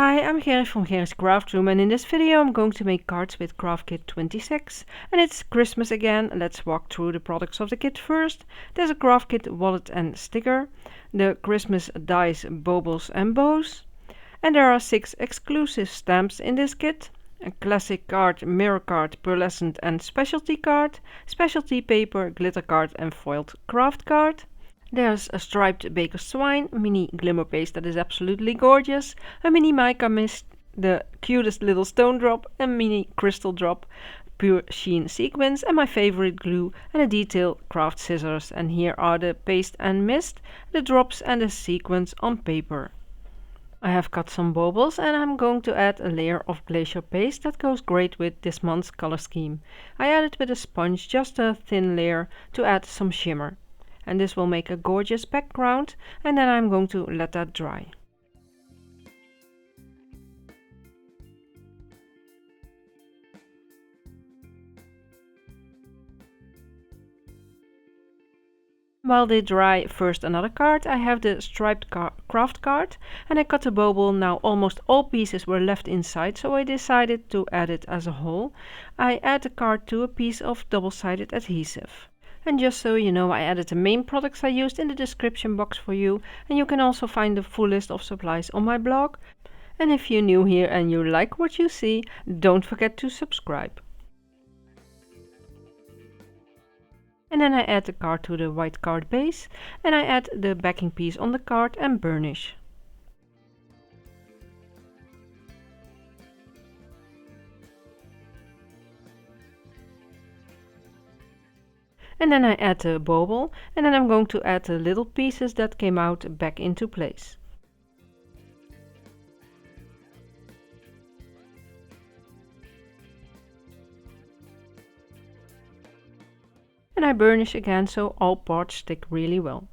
Hi, I'm Gerry from Gerry's Craft Room, and in this video I'm going to make cards with Craft Kit 26. And it's Christmas again. Let's walk through the products of the kit first. There's a Craft Kit wallet and sticker, the Christmas dice, baubles and bows. And there are 6 exclusive stamps in this kit. A classic card, mirror card, pearlescent and specialty card, specialty paper, glitter card and foiled craft card. There's a striped baker's twine, mini glimmer paste that is absolutely gorgeous, a mini mica mist, the cutest little stone drop, a mini crystal drop, pure sheen sequins, and my favorite glue, and a detail craft scissors. And here are the paste and mist, the drops and the sequins on paper. I have cut some baubles and I'm going to add a layer of glacier paste that goes great with this month's color scheme. I added with a sponge just a thin layer to add some shimmer. And this will make a gorgeous background, and then I'm going to let that dry. While they dry first another card, I have the striped craft card, and I cut a bauble. Now almost all pieces were left inside, so I decided to add it as a whole. I add the card to a piece of double-sided adhesive. And just so you know, I added the main products I used in the description box for you, and you can also find the full list of supplies on my blog. And if you're new here and you like what you see, don't forget to subscribe. And then I add the card to the white card base, and I add the backing piece on the card and burnish. And then I add the bauble, and then I'm going to add the little pieces that came out back into place. And I burnish again so all parts stick really well.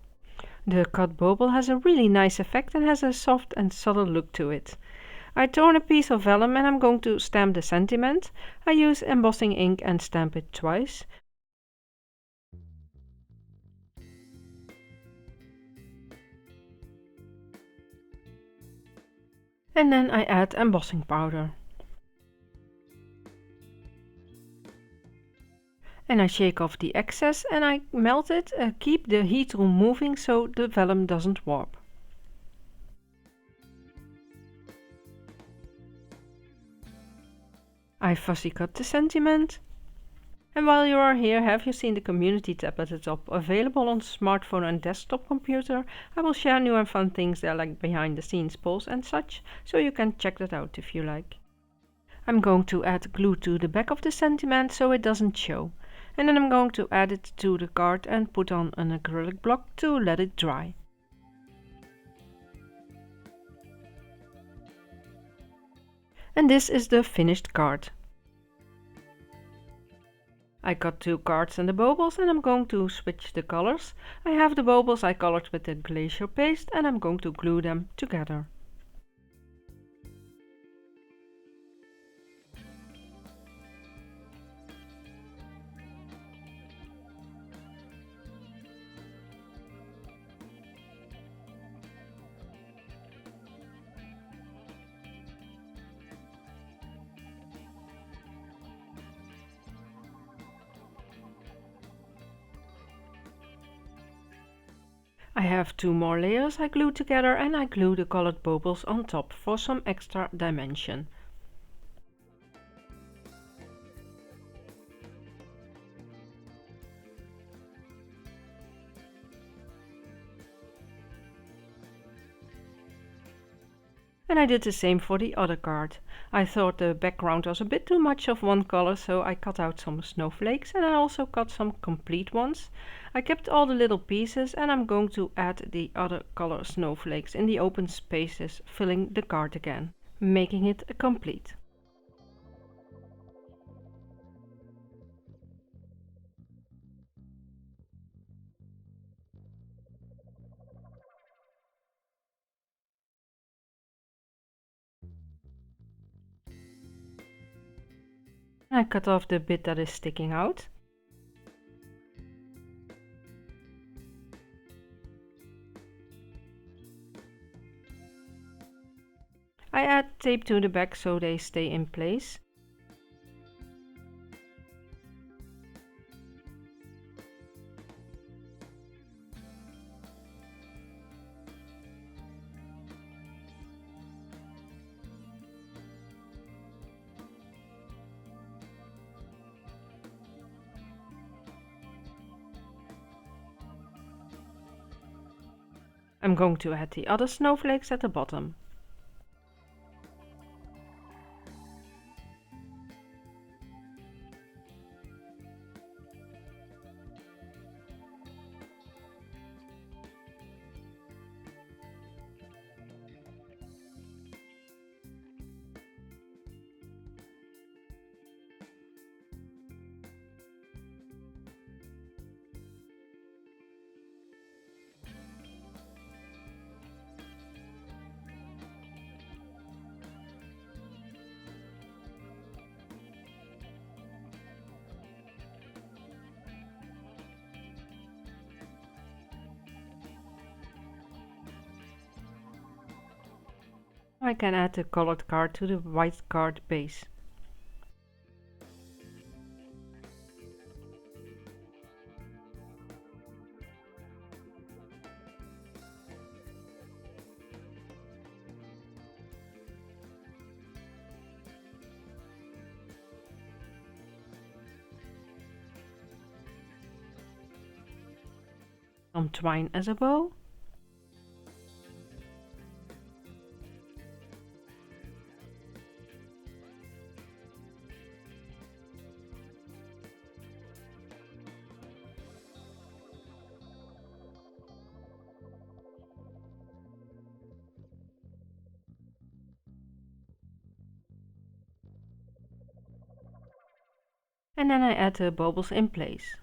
The cut bauble has a really nice effect and has a soft and subtle look to it. I torn a piece of vellum and I'm going to stamp the sentiment. I use embossing ink and stamp it twice. And then I add embossing powder. And I shake off the excess and I melt it, keep the heat room moving so the vellum doesn't warp. I fussy cut the sentiment. And while you are here, have you seen the community tab at the top, available on smartphone and desktop computer? I will share new and fun things there like behind the scenes polls and such, so you can check that out if you like. I'm going to add glue to the back of the sentiment so it doesn't show. And then I'm going to add it to the card and put on an acrylic block to let it dry. And this is the finished card. I cut 2 cards and the baubles and I'm going to switch the colors. I have the baubles I colored with the glacier paste and I'm going to glue them together. I have 2 more layers I glue together and I glue the colored baubles on top for some extra dimension. And I did the same for the other card. I thought the background was a bit too much of one color, so I cut out some snowflakes and I also cut some complete ones. I kept all the little pieces and I'm going to add the other color snowflakes in the open spaces, filling the card again, making it a complete. I cut off the bit that is sticking out. I add tape to the back so they stay in place. I'm going to add the other snowflakes at the bottom. I can add the colored card to the white card base. Some twine as a bow. And then I add the baubles in place.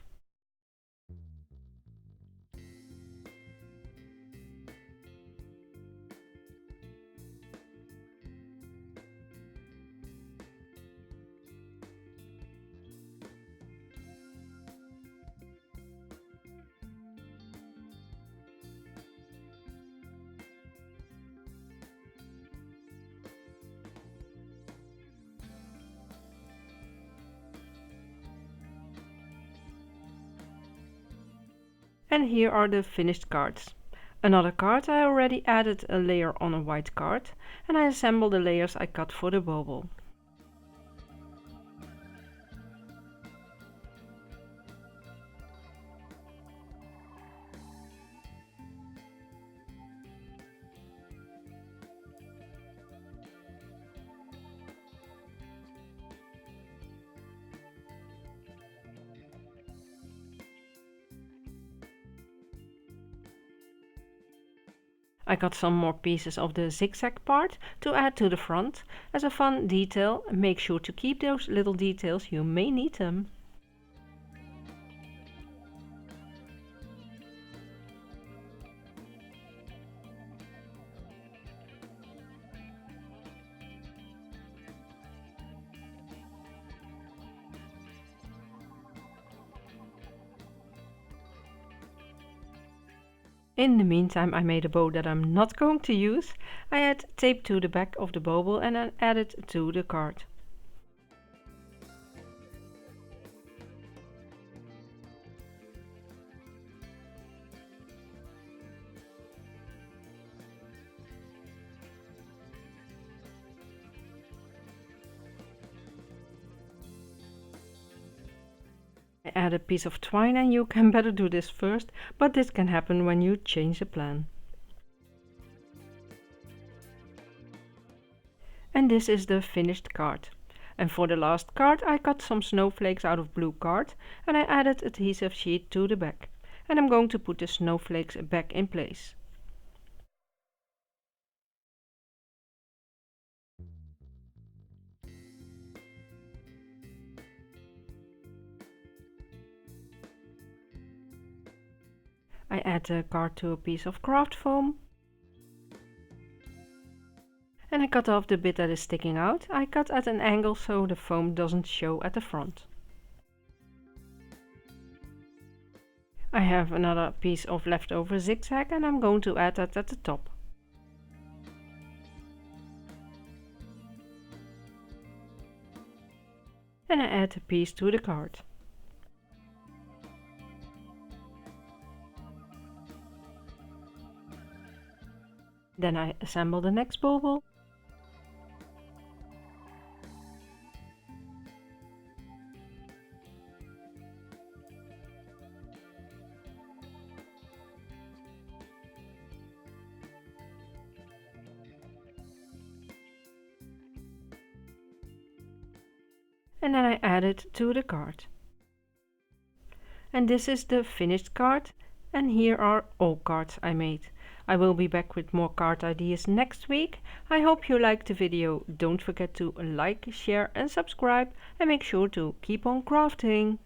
And here are the finished cards. Another card I already added a layer on a white card, and I assemble the layers I cut for the bauble. I got some more pieces of the zigzag part to add to the front. As a fun detail, make sure to keep those little details, you may need them. In the meantime, I made a bow that I'm not going to use. I add tape to the back of the bauble and then add it to the card. I add a piece of twine, and you can better do this first, but this can happen when you change the plan. And this is the finished card. And for the last card I cut some snowflakes out of blue card and I added adhesive sheet to the back. And I'm going to put the snowflakes back in place. I add the card to a piece of craft foam. And I cut off the bit that is sticking out. I cut at an angle so the foam doesn't show at the front. I have another piece of leftover zigzag and I'm going to add that at the top. and I add a piece to the card. Then I assemble the next bauble. And then I add it to the card. And this is the finished card, and here are all cards I made. I will be back with more card ideas next week. I hope you liked the video. Don't forget to like, share and subscribe, and make sure to keep on crafting.